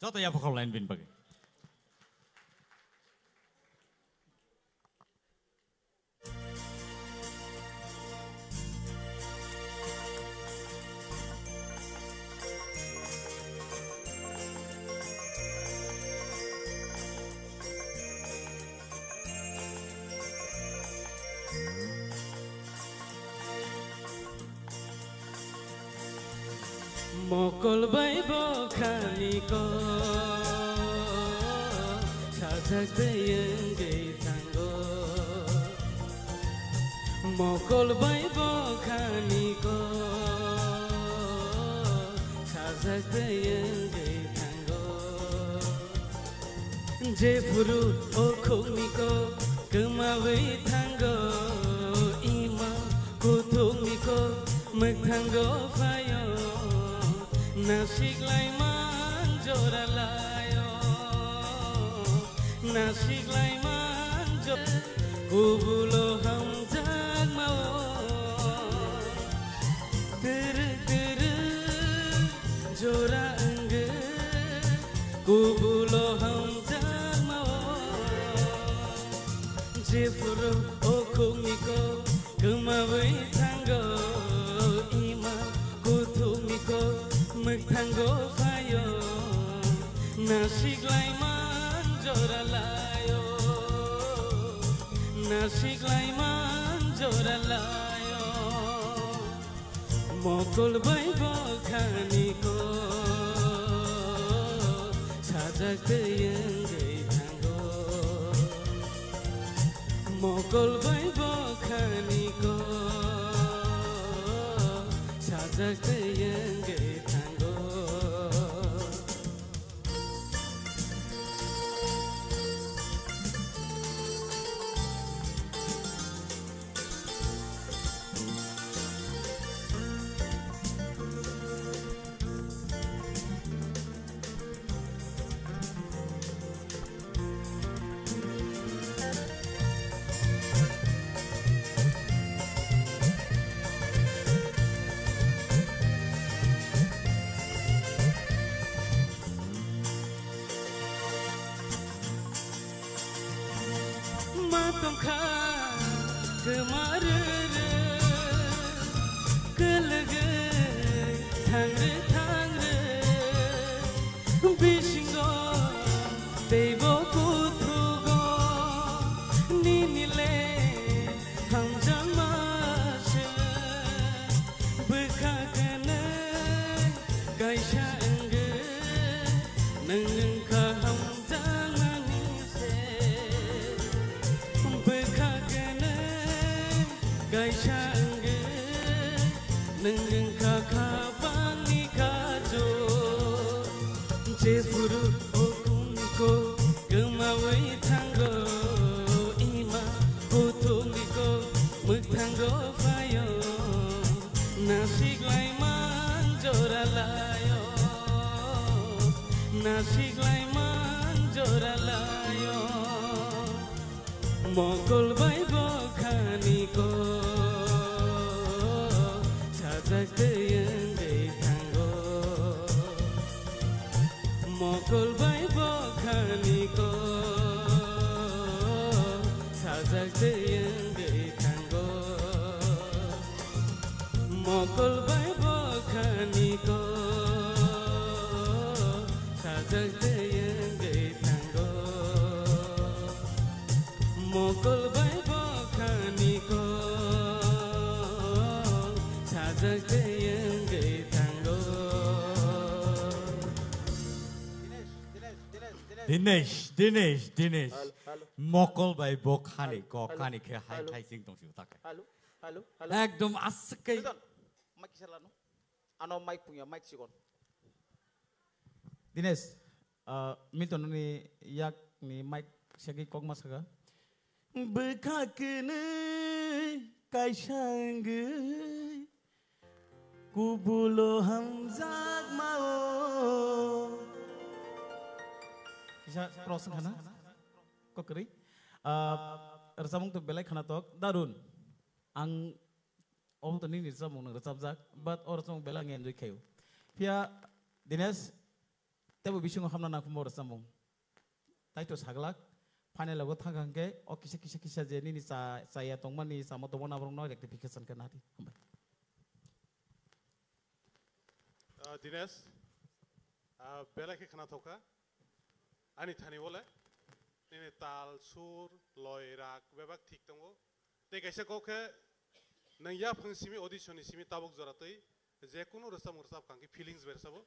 Jatuh ya pokok lain bin bagi. Mokol bay bokhani ko sajak deyeng gay tango Mokol bay bokhani ko sajak deyeng gay tango Je furu o khoni ko kemawai tango Ima kuthumi ko magtango fayo Nasik laiman joralayo Nasik laiman jor Kubulo ham jagmao Tere tere jora angge Kubulo ham jagmao Jefuro okumiko kemawai tango Ima kuthumiko Magtango fayo Nasik laiman joralayo Nasik laiman joralayo Mokol bay bokhani ko sajak deyeng gay tango Mokol bay bokhani ko sajak deyeng gay Matongkha kemarere kelege thangre thangre bisingo deibo kuthugo ninile hamjamase bekhagane gaisha enge nangka Gaishange nengeng kakabani kajo Jefuru okumiko gemawai tango Ima kutumiko magtango fayo Nasik laiman joralayo Nasik laiman joralayo Mokol bay bokhani ko sajak deyeng gay tango Mokol bay bokhani ko sajak deyeng gay tango Mokol bay bokhani ko sajak deyeng gay tango Mokol bay bokhani ko sajak deyeng gay tango Dinesh Mokol bay bokhani ko khani ke hai sing tong siu tak Halo ekdom askai Mic salano ano mic punya mic sikon Dinesh minton ni yak ni mic segi kok masaga Bekhagane gaishange Kubulo ham jagmao Bisa cross kana kok keri Resabung tu belai khana tok darun ang om tu ni resabung nang resabjak but or resabung belai ngen joi khayu Pia Dinesh tebo bisingo hamna na kumor samung tai to saglak final logo thangangke o kisa je ni saya tongmani samo tongmana brong no rectification kana di Dinesh bela ke khana thoka ani thani bole nini tal sur loi rak bebak thik tongo te kaisa ko ke nang ya phangsimi audition ni simi tabuk joratei je kuno rasam kanki feelings bersabo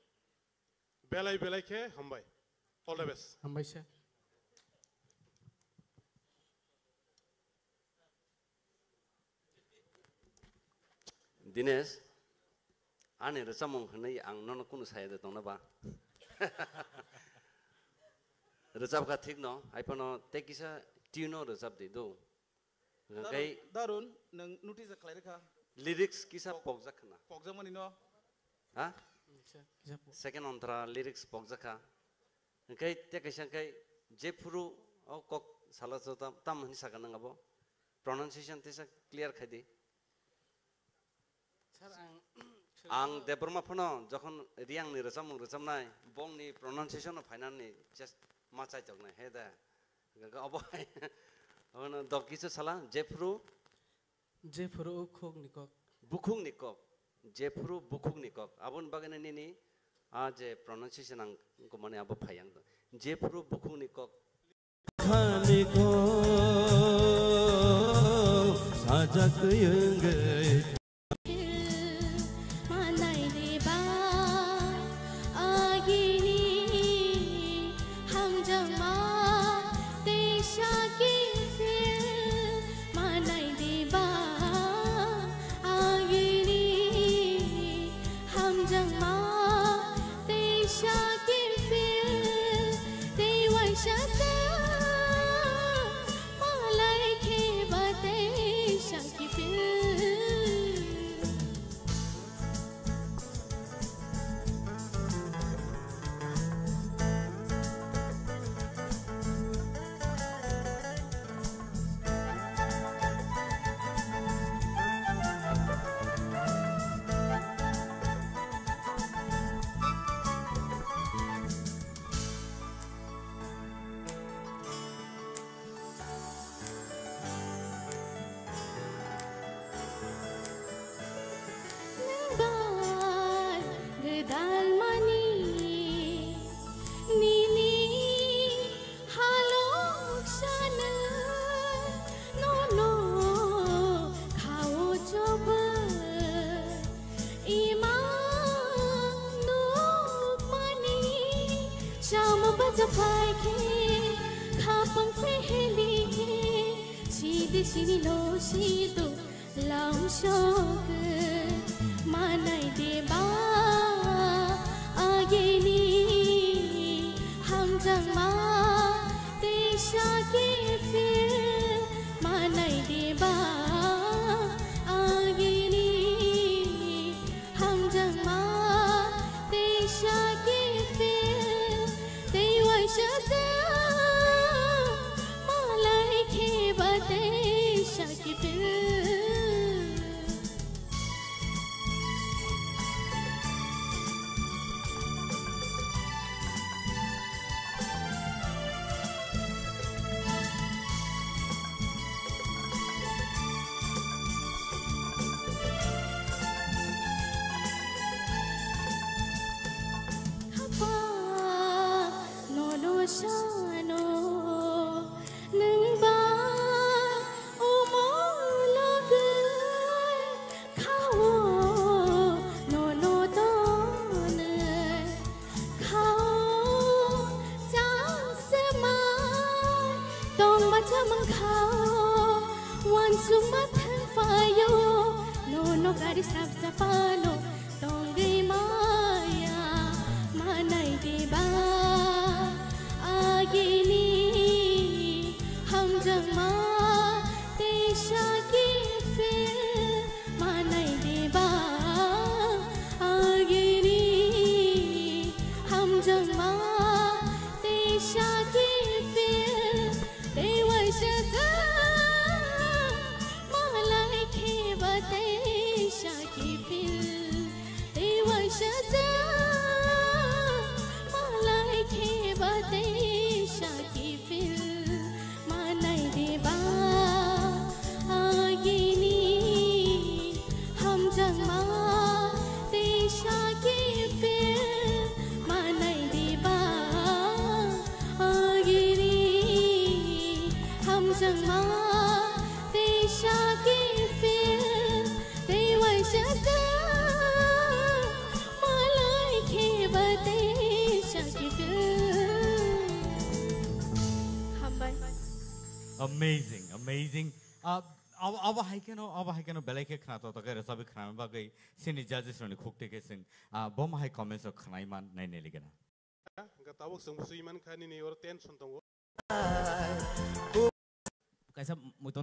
belai ke hambai all the best hambai sir Dinesh ane resamong hanai ang nono kuno saya de tongna ba resap ka thik no aipono tekisa tino resap de do ngai Darun nang notice khlai ka lyrics kisa pokjak na pokjang mani no ha second ontra lyrics pokjaka ngai tekisa kai jepuru au kok sala sota tam hani sakana ngabo pronunciation tesa clear khadi ang debrma phono jokhon riang ni resam nai bong ni pronunciation of final ni just machai chok na he da ga obai ono dokisu sala jepru khok nikok bukhung nikok jepru bukhung nikok abun bagane ni a je pronunciation ang ko mane abo phayang jepru bukhung nikok khani ko sajak yengai Sini lo situ lau shok manai de ba ageni ham jang ma te sha ke fir manai de ba ageni ham jang ma te sha ke fir te wa sha sa malai ke ba te Malai ke bate shaki fil amazing. Aba haikeno belai khana to kai sabi khana ba gai sini judges roni khukte ke sing bom hai comments o khanai man nai ne ligana gatawok sungsu iman khani ni or tension tongo kaisa muton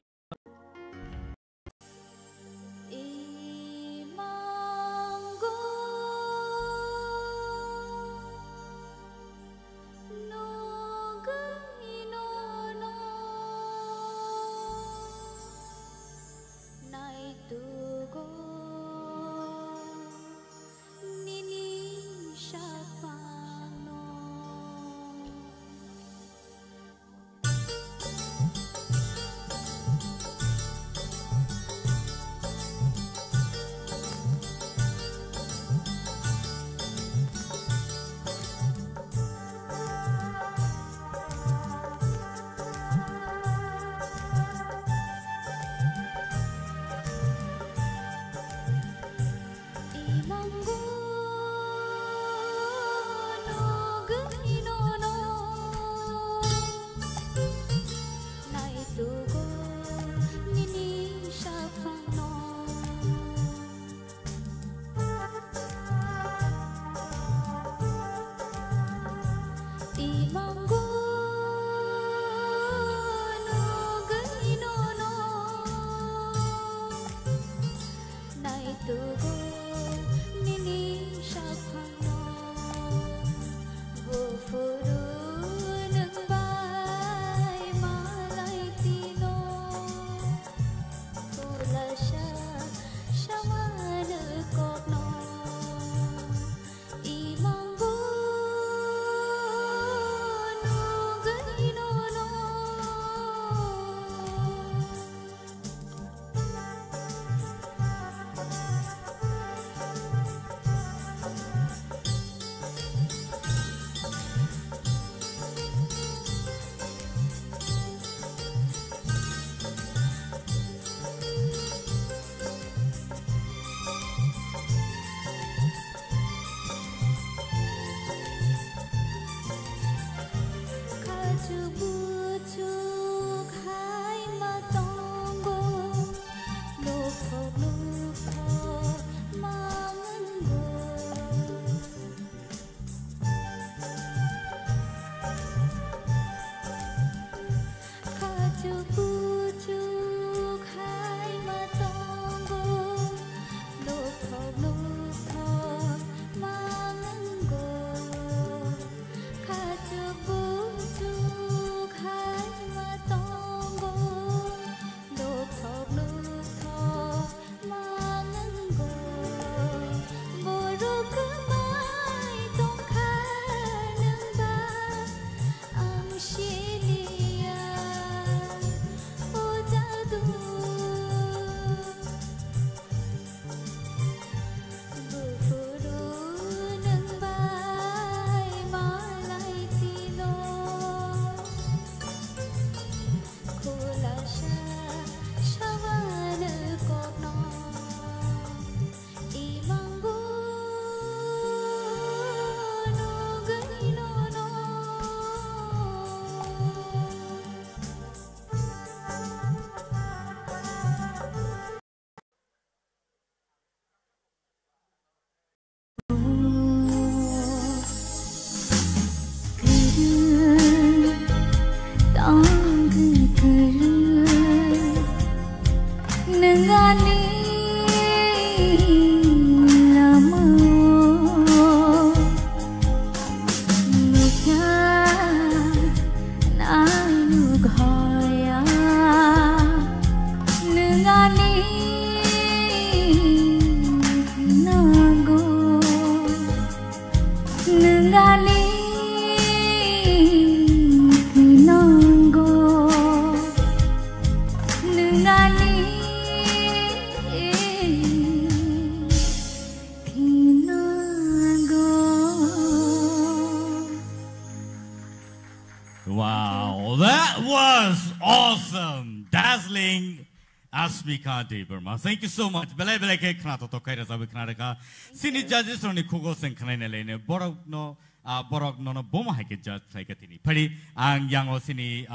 Wow, that was awesome, dazzling, Asmika Deberma. Thank you so much. Belai belai ke khana to kai ra sabi khana ka. Sini judges roni khugo seng khana ne lene. Borok no borok nono bom hai ke judge play ke tini pari ang yang o sini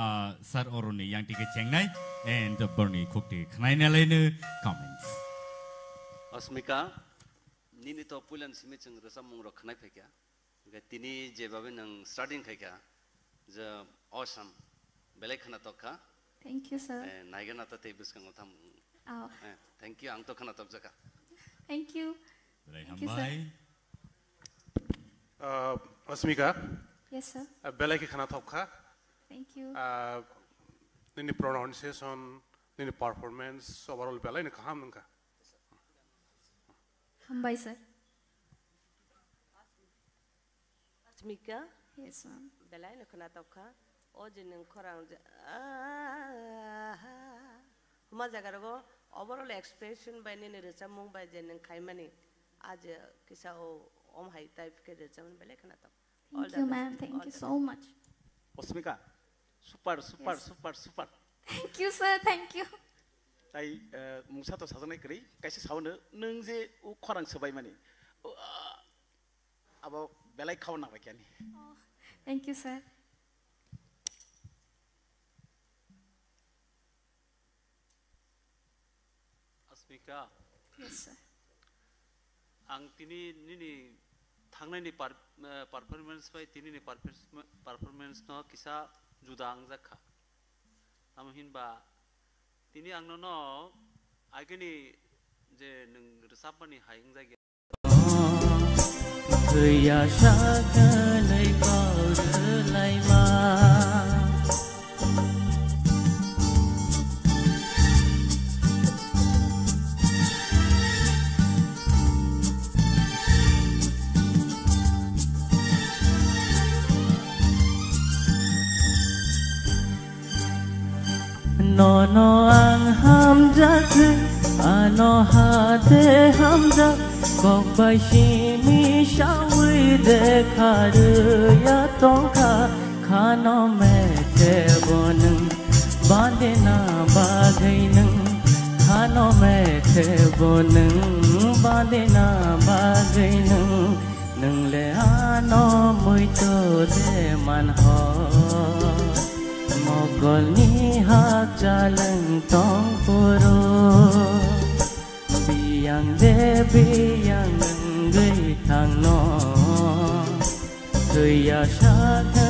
sar oruni yang tike chengnai and berni khukti khnai na lene comments Asmika nini to pulan simi chung rasa mung ro khnai phekya ga tini je babe nang starting khaikya the awesome belai khana to kha Thank you, sir. naigana ta te bis kang tham Oh, thank you ang to khana tok jaka thank you. Thank you, sir. Asmika Yes, sir. belai ke khana thokha Thank you. nini pronunciation nini performance overall belai ne kaham nangka Bye, sir. Asmika Yes, ma'am. belai na kana tauka o jinin korang huma jagarago overall expression by ni resa mung by jinin khaimani आज किसा om hai type ke resa mun belai kana tau Thank you, ma'am. Thank you so much. Osmika super super super super Thank you, sir. Thank you. tai mungsa to sajanai kri kaise saune nung je u khorang sobai mani abo belai khauna ba kyani Oh, thank you, sir. Asmika Yes, sir. ang tini nini thangnai ni performance bai tini ni performance no kisa judang jakha amhin ba tini ang no ageni je nung resapani haing jagi Gaya shaganai kaur laima Nono ang hamjak ano hate hamjak kok bai shimi shawi dekhar ya tonka khano me the bonung bandena bagainung khano me the bonung bandena bagainung nung le ano muito de man ho Mogol ni hak jalan tong puro Biyang de biyang ngai thang no Gaya shaka